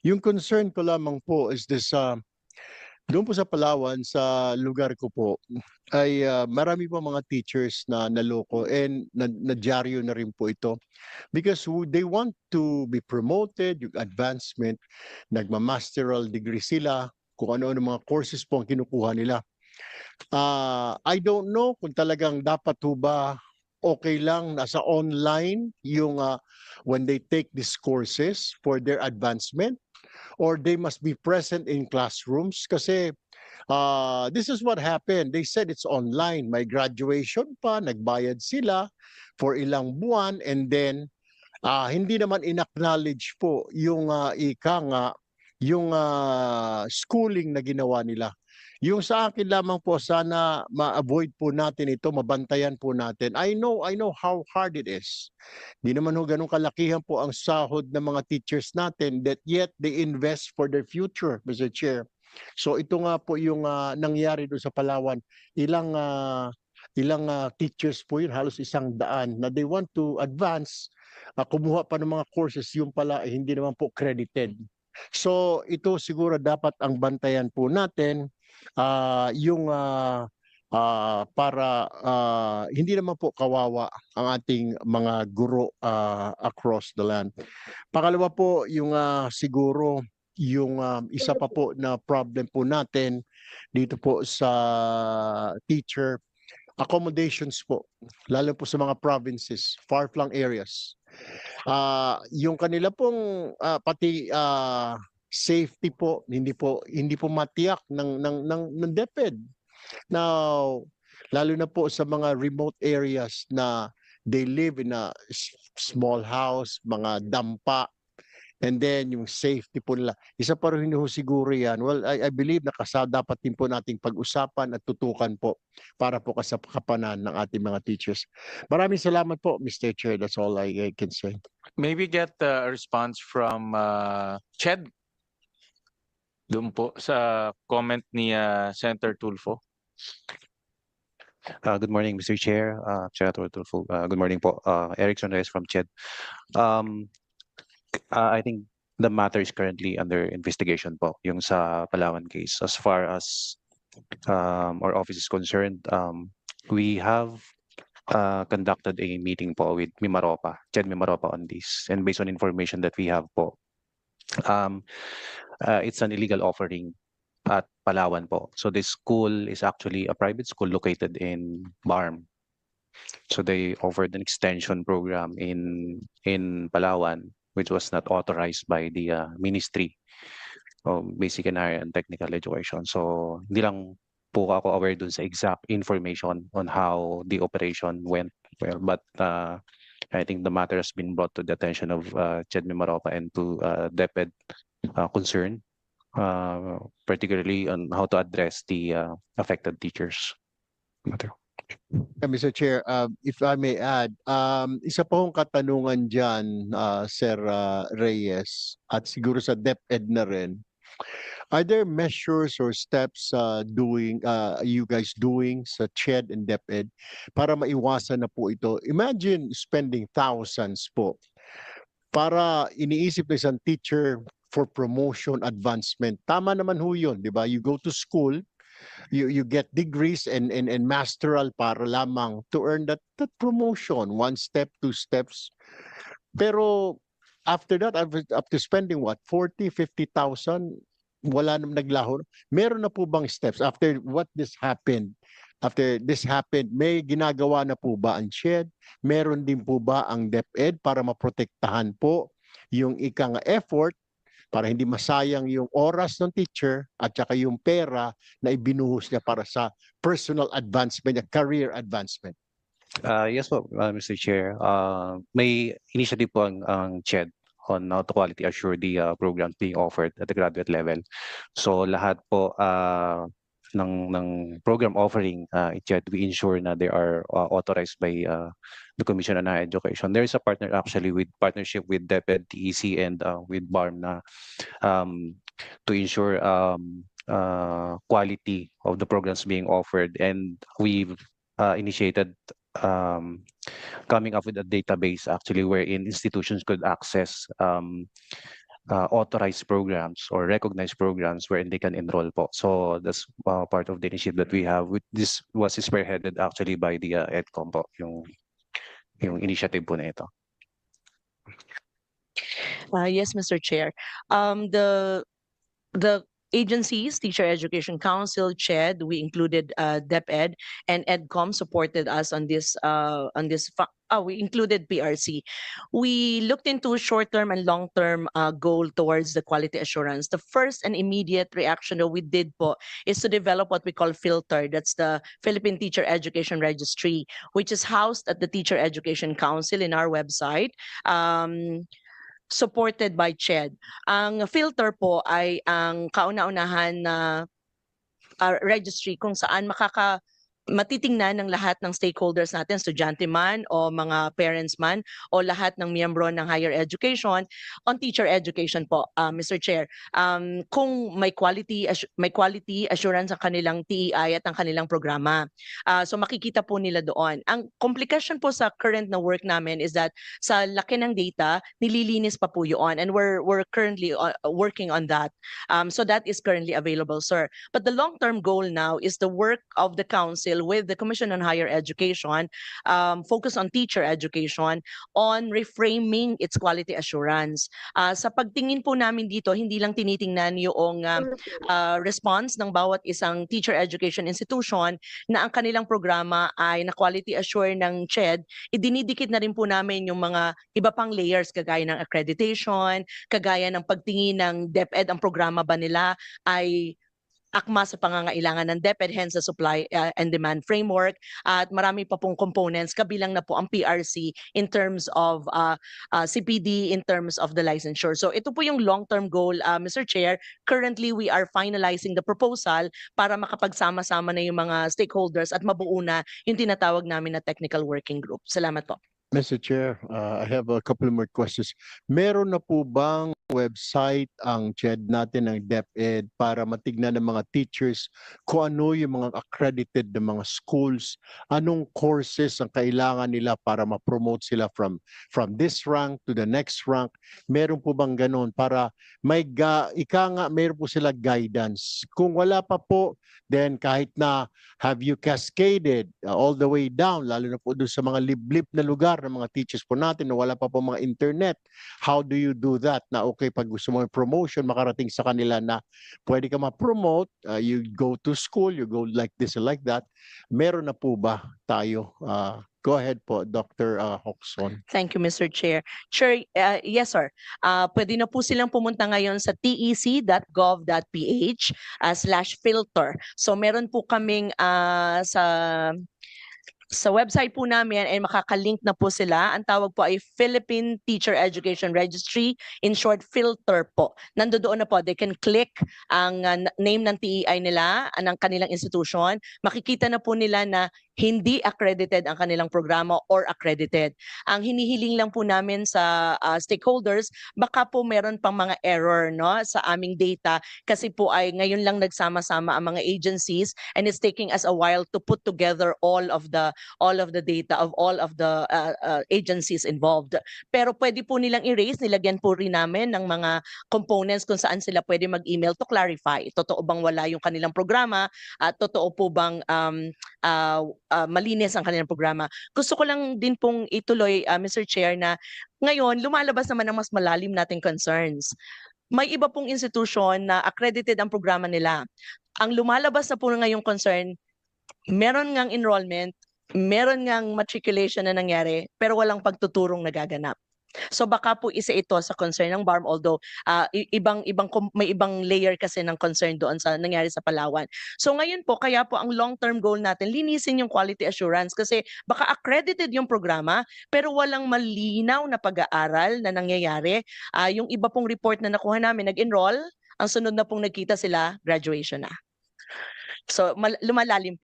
Yung concern ko lamang po is this, doon po sa Palawan, sa lugar ko po, ay marami po mga teachers na naloko and nadyaryo na rin po ito. Because they want to be promoted, yung advancement, nagma-masteral degree sila, kung ano-ano mga courses po ang kinukuha nila. I don't know kung talagang dapat ho ba okay lang nasa online yung when they take these courses for their advancement, or they must be present in classrooms kasi this is what happened. They said it's online. May graduation pa, nagbayad sila for ilang buwan, and then hindi naman in-acknowledge po yung ika nga, yung schooling na ginawa nila. Yung sa akin lamang po, sana ma-avoid po natin ito, mabantayan po natin. I know how hard it is. Hindi naman ho ganun kalakihan po ang sahod ng mga teachers natin, that yet they invest for their future, Mr. Chair. So ito nga po yung nangyari doon sa Palawan. Ilang teachers po yun, halos 100 na they want to advance, kumuha pa ng mga courses, yung pala hindi naman po credited. So ito siguro dapat ang bantayan po natin, yung para hindi naman po kawawa ang ating mga guro across the land. Pangalawa po, yung siguro yung isa pa po na problem po natin dito po sa teacher accommodations po, lalo po sa mga provinces, far-flung areas. Yung kanila pong pati safety po, hindi po matiyak ng DepEd. Now, lalo na po sa mga remote areas na they live in a small house, mga dampa, and then yung safety po nila. Isa pa rin ho siguro yan. Well, I believe na dapat din po nating pag-usapan at tutukan po para po sa kapanan ng ating mga teachers. Maraming salamat po, Mr. Chair. That's all I can say. Maybe get a response from Ched doon po sa comment ni Senator Tulfo. Good morning, Mr. Chair, Senator Tulfo. Good morning po. Erickson Reyes from CHED. I think the matter is currently under investigation po, yung sa Palawan case. As far as our office is concerned, we have conducted a meeting po with Mimaropa, CHED Mimaropa on this. And based on information that we have po, it's an illegal offering at Palawan po. So this school is actually a private school located in BARM. So they offered an extension program in Palawan, which was not authorized by the Ministry of Basic and Higher and Technical Education. So hindi lang po ako aware dun sa exact information on how the operation went well, but I think the matter has been brought to the attention of CHED Mimaropa and to DepEd concern, particularly on how to address the affected teachers. Mr. Chair, if I may add, isa pa hong katanungan dyan, Sir Reyes, at siguro sa DepEd na rin. Are there measures or steps you guys doing sa CHED and DepEd para maiwasan na po ito? Imagine spending thousands po para iniisip ng isang teacher for promotion, advancement. Tama naman ho yun, di ba? You go to school, you get degrees and masteral para lamang to earn that promotion, 1 step, 2 steps. Pero after that, after spending what, 40,000-50,000, wala nang naglaho. Meron na po bang steps after this happened? After this happened, may ginagawa na po ba ang CHED? Meron din po ba ang DepEd para maprotektahan po yung ikang effort para hindi masayang yung oras ng teacher at saka yung pera na ibinuhos niya para sa personal advancement, career advancement? Yes po, Mr. Chair. May initiative po ang CHED on how to quality assure the programs being offered at the graduate level. So lahat po ng program offering CHED, we ensure na they are authorized by the Commission on Higher Education. There is a partnership with DepEd, TEC, and with BARM na to ensure quality of the programs being offered, and we've initiated coming up with a database actually wherein institutions could access authorized programs or recognized programs wherein they can enroll po. So that's part of the initiative that we have. This was spearheaded actually by the EDCOM po, yung initiative po na ito. Yes, Mr. Chair. The agencies, Teacher Education Council, CHED, we included DepEd, and EDCOM supported us on this. We included PRC. We looked into short-term and long-term goal towards the quality assurance. The first and immediate reaction that we did po is to develop what we call FILTER. That's the Philippine Teacher Education Registry, which is housed at the Teacher Education Council in our website. Supported by CHED. Ang FILTER po ay ang kauna-unahan na registry kung saan matitingnan ng lahat ng stakeholders natin, estudyante man o mga parents man o lahat ng miyembro ng higher education on teacher education po, Mr. Chair. Kung may quality assurance ang kanilang TEI at ang kanilang programa. So makikita po nila doon. Ang komplikasyon po sa current na work namin is that sa laki ng data, nililinis pa po yun, and we're currently working on that. So that is currently available, sir. But the long-term goal now is the work of the council with the Commission on Higher Education, focus on teacher education, on reframing its quality assurance. Sa pagtingin po namin dito, hindi lang tinitingnan yung response ng bawat isang teacher education institution na ang kanilang programa ay na quality assure ng CHED, idinidikit na rin po namin yung mga iba pang layers kagaya ng accreditation, kagaya ng pagtingin ng DepEd, ang programa ba nila ay akma sa pangangailangan ng DepEd, hence the supply and demand framework, at marami pa pong components, kabilang na po ang PRC in terms of CPD, in terms of the licensure. So ito po yung long-term goal, Mr. Chair. Currently, we are finalizing the proposal para makapagsama-sama na yung mga stakeholders at mabuo na yung tinatawag namin na technical working group. Salamat po. Mr. Chair, I have a couple more questions. Meron na po bang website ang CHED natin ng DepEd para matignan ng mga teachers kung ano yung mga accredited na mga schools, anong courses ang kailangan nila para ma-promote sila from this rank to the next rank? Meron po bang ganon para may meron po sila guidance? Kung wala pa po, then kahit na have you cascaded all the way down, lalo na po doon sa mga liblib na lugar ng mga teachers po natin na wala pa po mga internet, how do you do that? Na okay, pag gusto mo yung promotion, makarating sa kanila na pwede ka ma-promote, you go to school, you go like this and like that. Meron na po ba tayo? Go ahead po, Dr. Hoxon. Thank you, Mr. Chair. Chair, yes, sir. Pwede na po silang pumunta ngayon sa tec.gov.ph/filter. So meron po kaming sa website po namin ay makakalink na po sila. Ang tawag po ay Philippine Teacher Education Registry, in short, FILTER po. Nandoon na po, they can click ang name ng TEI nila, ng kanilang institution. Makikita na po nila na hindi accredited ang kanilang programa or accredited. Ang hinihiling lang po namin sa stakeholders, baka po meron pang mga error sa aming data kasi po ay ngayon lang nagsama-sama ang mga agencies, and it's taking us a while to put together all of the data of all of the agencies involved. Pero pwede po nilang erase, nilagyan po rin namin ng mga components kung saan sila pwede mag-email to clarify. Totoo bang wala yung kanilang programa at totoo po bang malinis ang kanilang programa. Gusto ko lang din pong ituloy, Mr. Chair, na ngayon lumalabas naman ang mas malalim nating concerns. May iba pong institution na accredited ang programa nila. Ang lumalabas na po ngayong concern, meron ngang enrollment, meron ngang matriculation na nangyari, pero walang pagtuturong nagaganap. So baka po isa ito sa concern ng BARM, although may ibang layer kasi ng concern doon sa nangyari sa Palawan. So ngayon po, kaya po ang long-term goal natin, linisin yung quality assurance kasi baka accredited yung programa pero walang malinaw na pag-aaral na nangyayari. Yung iba pong report na nakuha namin, nag-enroll, ang sunod na pong nagkita sila, graduation na. So lumalalim